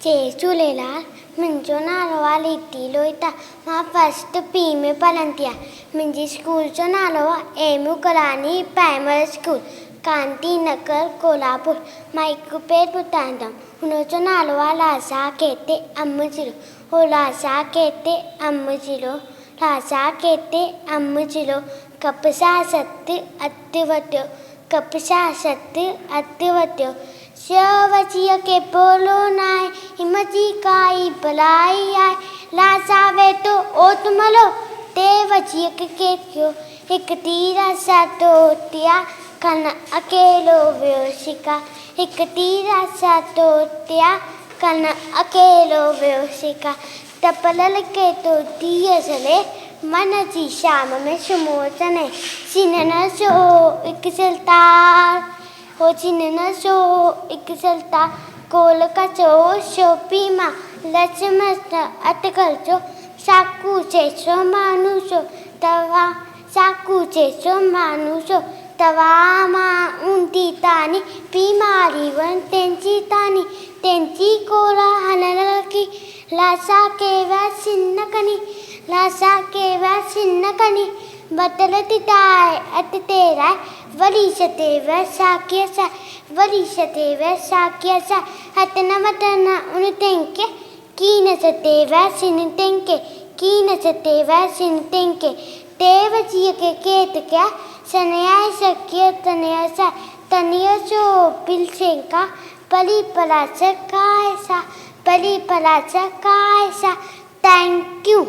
जय झूलेलाल। मुंहिंजो नालो आहे लिटी लोहिता। मां फस्ट पी में पढ़ंदी आहियां। मुंहिंजे स्कूल जो नालो आहे एम करानी प्राइमरी स्कूल, कांती नगर, कोल्हापुर। मां हिकु पेज ॿुधाईंदमि। हुनजो नालो आहे लासा केते अम जिलो। हो लासा केते अम जिलो, लासा केते अम जिलो। कपसा सत अत वटियो, कपसा सत अत वटियो। शवजीअ के बोलो नाहे, हिमजी काई भलाई आहे। लासा वेठो ओत मलो, देवजीअ के केतियो। हिकु तीर सां तोतिया, कन अकेलो वियो शिका। हिकु तीर सां तोतिया, कन अकेलो वियो शिका। टपल के तो दिए जले, मन जी शाम में सुम्हो चने। सिनन जो हिकु सिलतार, हो सिनन जो हिकु सिलतार। कोल कचो शोपी मां लक्ष्मण अटकल जो। साकू चेसो मानू जो तव्हां, साकू चेसो मानू जो तव्हां। मां ऊंधी तानी बीमारी वन तेंजी तानी, तेंजी कोला हलण लगी। लासा के वैसी न कनी, लासा के वैसी न कनी। बदल दिताए अत तेरा वरी सते वैसाखी सा, वरी सते वैसाखी सा। हतन वतन उन तेंके, कीन सते वैसिन तेंके, कीन सते वैसिन तेंके। देव जी के केत क्या, सन्याय सख्य तनय सा। तनय जो बिल सेंका, पली पला सकाय सा, पली पला सकाय सा। Thank you.